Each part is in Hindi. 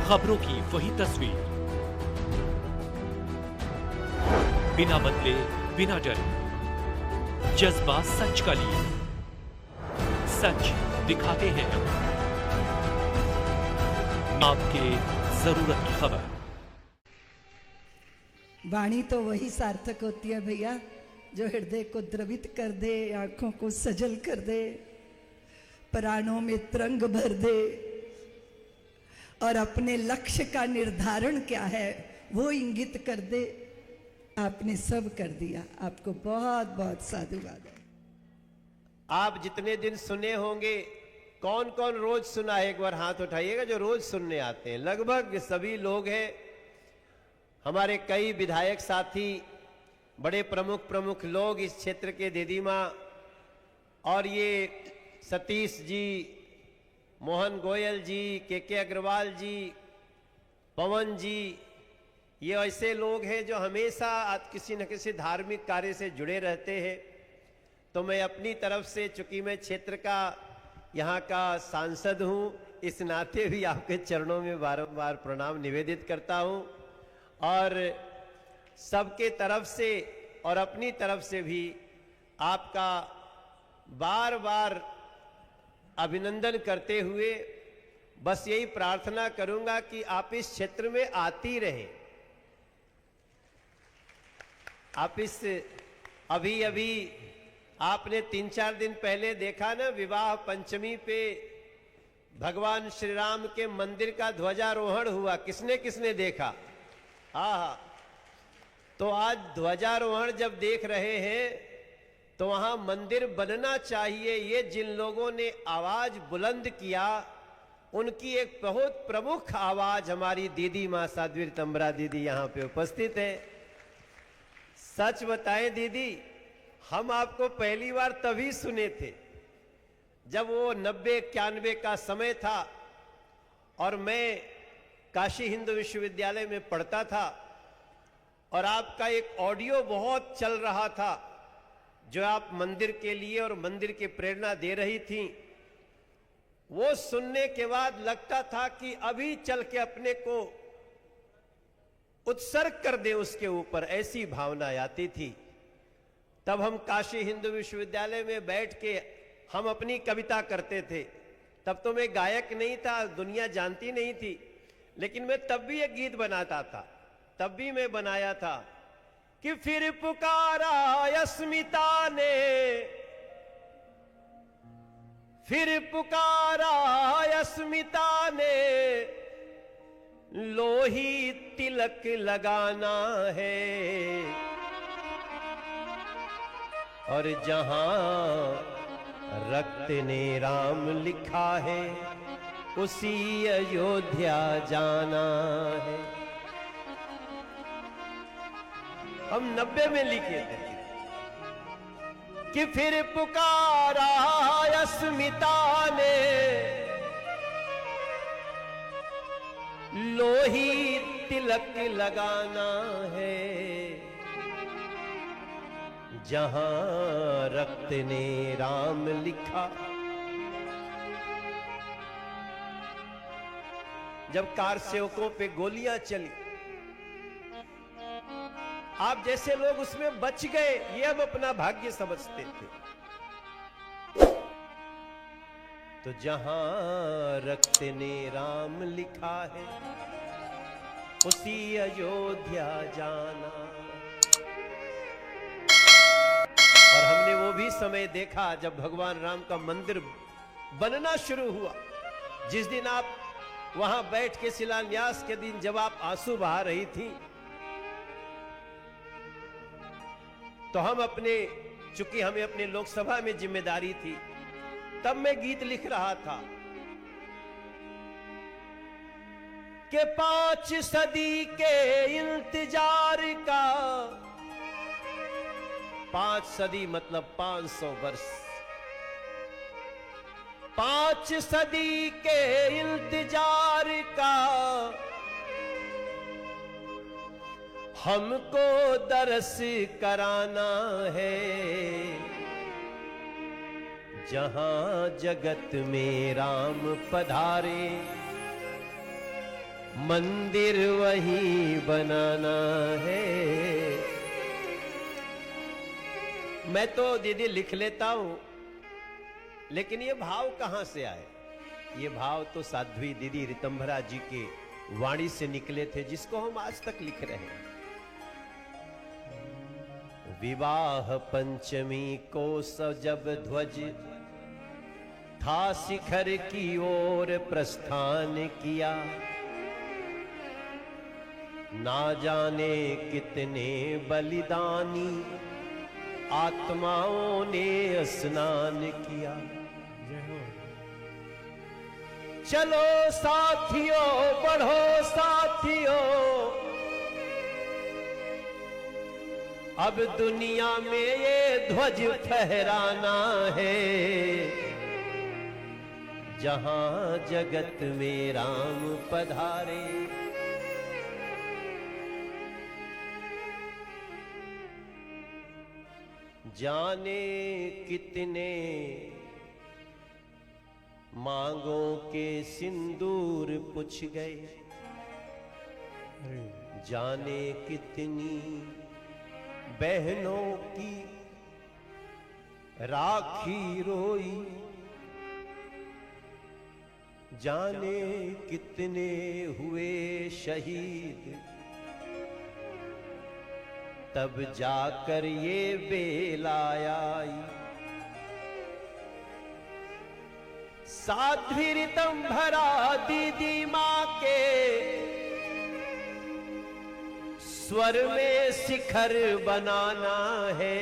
खबरों की वही तस्वीर, बिना बदले बिना डरे, जज्बा सच का लिए, सच दिखाते हैं आपके जरूरत की खबर। वाणी तो वही सार्थक होती है भैया जो हृदय को द्रवित कर दे, आंखों को सजल कर दे, प्राणों में तरंग भर दे और अपने लक्ष्य का निर्धारण क्या है वो इंगित कर दे। आपने सब कर दिया, आपको बहुत बहुत साधुवाद है। आप जितने दिन सुने होंगे, कौन कौन रोज सुना है? एक बार हाथ उठाइएगा जो रोज सुनने आते हैं। लगभग सभी लोग हैं। हमारे कई विधायक साथी, बड़े प्रमुख लोग इस क्षेत्र के, दीदी माँ और ये सतीश जी, मोहन गोयल जी, के अग्रवाल जी, पवन जी, ये ऐसे लोग हैं जो हमेशा किसी न किसी धार्मिक कार्य से जुड़े रहते हैं। तो मैं अपनी तरफ से, चूंकि मैं क्षेत्र का यहाँ का सांसद हूँ, इस नाते भी आपके चरणों में बारंबार प्रणाम निवेदित करता हूँ और सबके तरफ से और अपनी तरफ से भी आपका बार बार अभिनंदन करते हुए बस यही प्रार्थना करूंगा कि आप इस क्षेत्र में आती रहें। आप इस अभी आपने 3-4 दिन पहले देखा ना, विवाह पंचमी पे भगवान श्री राम के मंदिर का ध्वजारोहण हुआ। किसने किसने देखा? हाँ। तो आज ध्वजारोहण जब देख रहे हैं तो वहां मंदिर बनना चाहिए, ये जिन लोगों ने आवाज बुलंद किया, उनकी एक बहुत प्रमुख आवाज हमारी दीदी मां साध्वी तंबरा दीदी यहां पे उपस्थित है। सच बताएं दीदी, हम आपको पहली बार तभी सुने थे जब वो 90-91 का समय था और मैं काशी हिंदू विश्वविद्यालय में पढ़ता था और आपका एक ऑडियो बहुत चल रहा था जो आप मंदिर के लिए और मंदिर की प्रेरणा दे रही थी। वो सुनने के बाद लगता था कि अभी चल के अपने को उत्सर्ग कर दे उसके ऊपर, ऐसी भावना आती थी। तब हम काशी हिंदू विश्वविद्यालय में बैठ के हम अपनी कविता करते थे। तब तो मैं गायक नहीं था, दुनिया जानती नहीं थी, लेकिन मैं तब भी एक गीत बनाता था। तब भी मैं बनाया था कि फिर पुकारा अस्मिता ने, फिर पुकारा अस्मिता ने, लोही तिलक लगाना है और जहां रक्त ने राम लिखा है उसी अयोध्या जाना है। हम 90 में लिखे थे कि फिर पुकारा अस्मिता ने, लोही तिलक लगाना है जहां रक्त ने राम लिखा। जब कार सेवकों पे गोलियां चली, आप जैसे लोग उसमें बच गए, ये हम अपना भाग्य समझते थे। तो जहां रक्त ने राम लिखा है उसी अयोध्या जाना। और हमने वो भी समय देखा जब भगवान राम का मंदिर बनना शुरू हुआ। जिस दिन आप वहां बैठ के शिलान्यास के दिन जब आप आंसू बहा रही थी, तो हम अपने, चूंकि हमें अपने लोकसभा में जिम्मेदारी थी, तब मैं गीत लिख रहा था कि 5 सदी के इंतजार का, 5 सदी मतलब 500 वर्ष, 5 सदी के इंतजार का हमको दरस कराना है जहां जगत में राम पधारे मंदिर वहीं बनाना है। मैं तो दीदी लिख लेता हूं, लेकिन ये भाव कहां से आए? ये भाव तो साध्वी दीदी ऋतंभरा जी के वाणी से निकले थे, जिसको हम आज तक लिख रहे हैं। विवाह पंचमी को जब ध्वज था शिखर की ओर प्रस्थान किया, ना जाने कितने बलिदानी आत्माओं ने स्नान किया। चलो साथियों, बढ़ो साथियों, अब दुनिया में ये ध्वज फहराना है, जहां जगत में राम पधारे। जाने कितने मांगों के सिंदूर पुछ गए, जाने कितनी बहनों की राखी रोई, जाने कितने हुए शहीद, तब जाकर ये बेला आई। साध्वी ऋतंभरा दीदी मां के स्वर में शिखर बनाना है,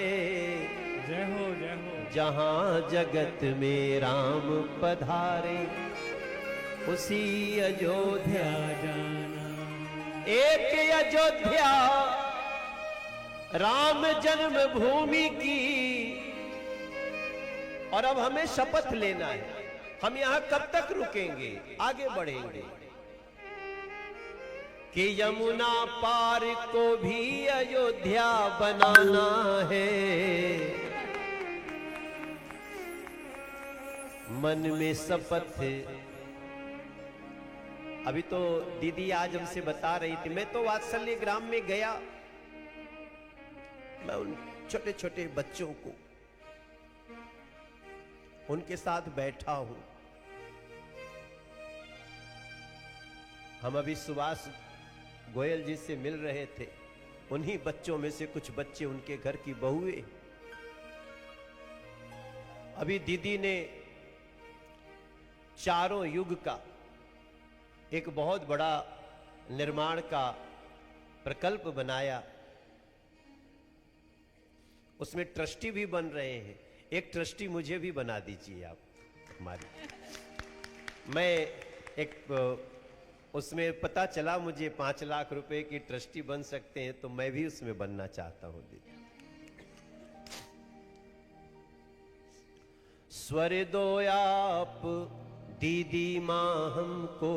जय हो जय हो। जहां जगत में राम पधारे, उसी अयोध्या जाना। एक अयोध्या राम जन्मभूमि की। और अब हमें शपथ लेना है, हम यहां कब तक रुकेंगे? आगे बढ़ेंगे कि यमुना पार को भी अयोध्या बनाना है। मन में शपथ। अभी तो दीदी आज हमसे बता रही थी, मैं तो वात्सल्य ग्राम में गया, मैं उन छोटे छोटे बच्चों को उनके साथ बैठा हूं। हम अभी सुभाष गोयल जी से मिल रहे थे, उन्हीं बच्चों में से कुछ बच्चे उनके घर की बहुएं। अभी दीदी ने चारों युग का एक बहुत बड़ा निर्माण का प्रकल्प बनाया, उसमें ट्रस्टी भी बन रहे हैं। एक ट्रस्टी मुझे भी बना दीजिए आप हमारी। मैं एक उसमें पता चला मुझे 5 लाख रुपए की ट्रस्टी बन सकते हैं, तो मैं भी उसमें बनना चाहता हूं दीदी। स्वर दो आप दीदी मां हमको,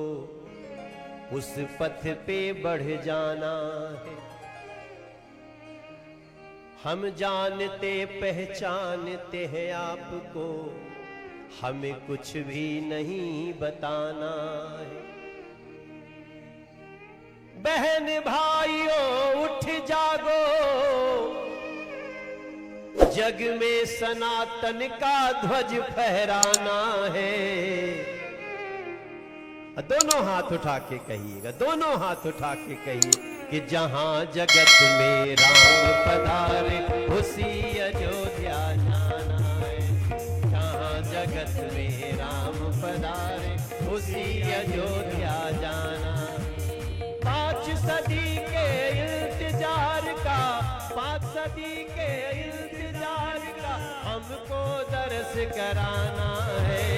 उस पथ पे बढ़ जाना है। हम जानते पहचानते हैं आपको, हमें कुछ भी नहीं बताना है। बहन भाइयों उठ जागो, जग में सनातन का ध्वज फहराना है। दोनों हाथ उठा के कहिएगा, दोनों हाथ उठा के कहिए कि जहां जगत में राम पधारे, उसी अयोध्या जाना है। जहां जगत में राम पधारे, उसी अयोध्या जाना। 5 सदी के इंतजार का, 5 सदी के इंतजार का हमको दर्श कराना है।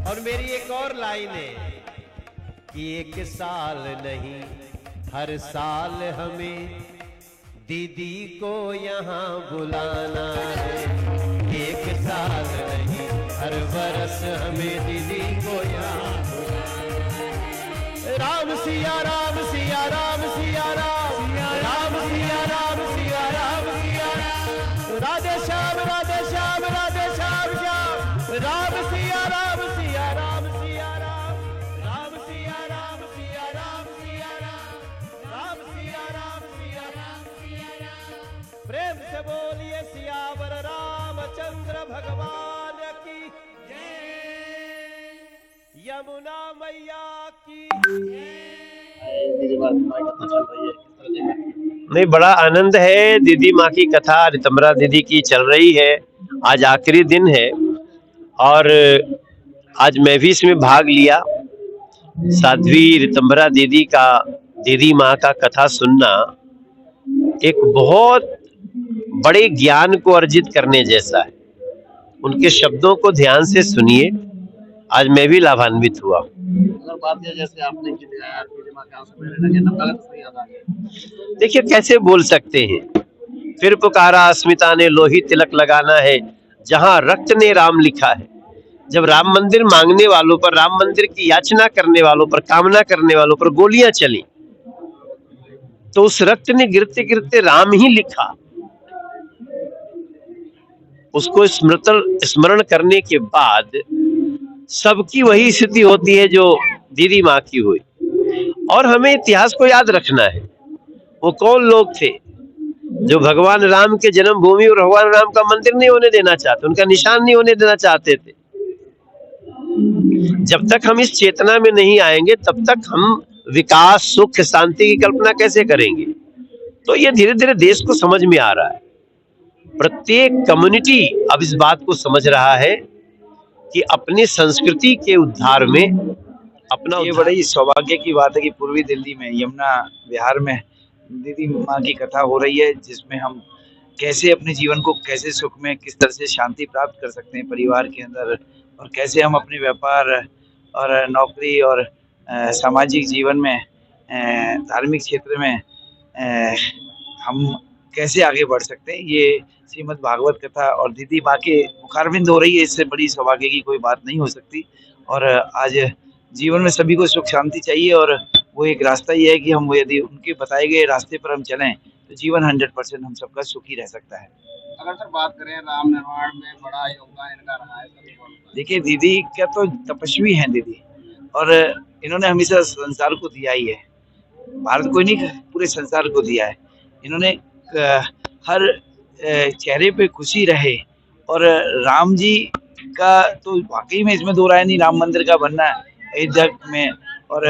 और मेरी एक और लाइन है कि 1 साल नहीं हर साल हमें दीदी को यहाँ बुलाना है। 1 साल नहीं हर बरस हमें दीदी को यहाँ बुलाना है। राम सिया राम सिया राम सिया राम, राम सिया राम सिया राम सिया राम। राधे श्याम राधे श्याम राधे श्याम श्याम। राम सिया राम सिया राम सिया राम, राम सिया राम यमुना मैया की। नहीं, बड़ा आनंद है। दीदी माँ की कथा रितंबरा दीदी की चल रही है। आज आखिरी दिन है और आज मैं भी इसमें भाग लिया। साध्वी रितंबरा दीदी का, दीदी माँ का कथा सुनना एक बहुत बड़े ज्ञान को अर्जित करने जैसा है। उनके शब्दों को ध्यान से सुनिए। आज मैं भी लाभान्वित हुआ। जैसे आपने देखिए कैसे बोल सकते हैं। फिर पुकारा अस्मिता ने लोही तिलक लगाना है, जहां रक्त ने राम लिखा है। जब राम मंदिर मांगने वालों पर, राम मंदिर की याचना करने वालों पर, कामना करने वालों पर गोलियां चली, तो उस रक्त ने गिरते गिरते राम ही लिखा। उसको स्मरण करने के बाद सबकी वही स्थिति होती है जो दीदी माँ की हुई। और हमें इतिहास को याद रखना है। वो कौन लोग थे जो भगवान राम के जन्मभूमि और भगवान राम का मंदिर नहीं होने देना चाहते, उनका निशान नहीं होने देना चाहते थे। जब तक हम इस चेतना में नहीं आएंगे तब तक हम विकास, सुख, शांति की कल्पना कैसे करेंगे। तो ये धीरे धीरे देश को समझ में आ रहा है। प्रत्येक कम्युनिटी अब इस बात को समझ रहा है कि अपनी संस्कृति के उद्धार में अपना, ये बड़ी सौभाग्य की बात है कि पूर्वी दिल्ली में यमुना विहार में दीदी माँ की कथा हो रही है, जिसमें हम कैसे अपने जीवन को, कैसे सुख में किस तरह से शांति प्राप्त कर सकते हैं परिवार के अंदर, और कैसे हम अपने व्यापार और नौकरी और सामाजिक जीवन में, धार्मिक क्षेत्र में हम कैसे आगे बढ़ सकते हैं। ये श्रीमद् भागवत कथा और दीदी माँ के मुखारबिंद हो रही है। इससे बड़ी सौभाग्य की कोई बात नहीं हो सकती। और आज जीवन में सभी को सुख शांति चाहिए, और वो एक रास्ता ही है कि हम यदि उनके बताए गए रास्ते पर हम चलें तो जीवन 100% हम सबका सुखी रह सकता है। अगर सर बात करें राम निर्माण में बड़ा योगदान इनका रहा है। देखिए दीदी क्या तो तपस्वी हैं दीदी, और इन्होंने हमेशा संसार को दिया ही है। भारत को नहीं, पूरे संसार को दिया है। इन्होंने हर चेहरे पे खुशी रहे। और राम जी का तो वाकई में इसमें दो राय नहीं, राम मंदिर का बनना अयोध्या में, और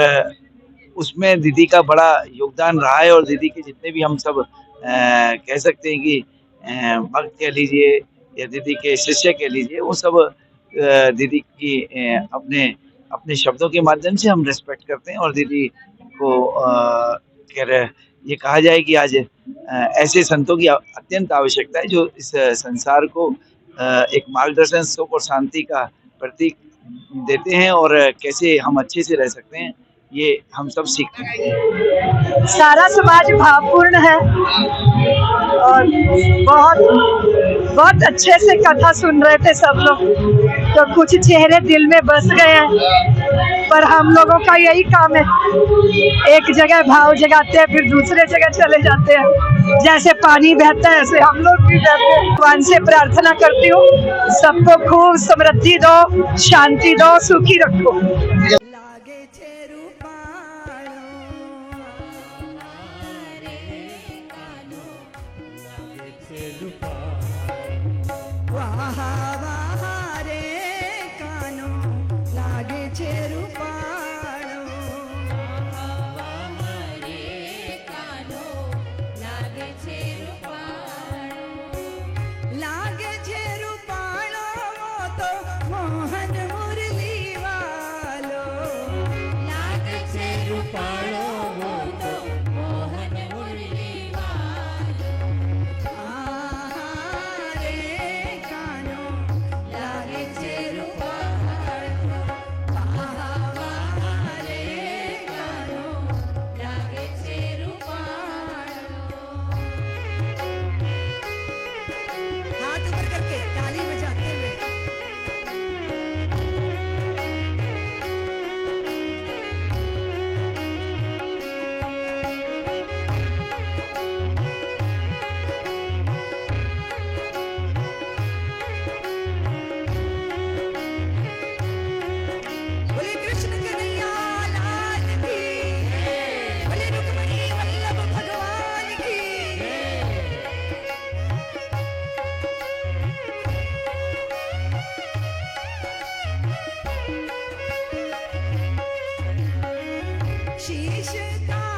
उसमें दीदी का बड़ा योगदान रहा है। और दीदी के जितने भी हम सब कह सकते हैं कि भक्त कह लीजिए या दीदी के शिष्य कह लीजिए, वो सब दीदी की अपने शब्दों के माध्यम से हम रिस्पेक्ट करते हैं। और दीदी को ये कहा जाए कि आज ऐसे संतों की अत्यंत आवश्यकता है जो इस संसार को एक मार्गदर्शन, सुख और शांति का प्रतीक देते हैं, और कैसे हम अच्छे से रह सकते हैं ये हम सब सीखते हैं। सारा समाज भावपूर्ण है और बहुत अच्छे से कथा सुन रहे थे सब लोग, तो कुछ चेहरे दिल में बस गए हैं। पर हम लोगों का यही काम है, एक जगह भाव जगाते हैं फिर दूसरे जगह चले जाते हैं। जैसे पानी बहता है ऐसे हम लोग भी बहते हैं। भगवान से प्रार्थना करती हूँ सबको खूब समृद्धि दो, शांति दो, सुखी रखो। लागे छे रूपाणो वाह वाह रे कानो, लागे छे रूपाणो लागे छे रूपाणो, वो तो मोहन मुरली वालो शीश ता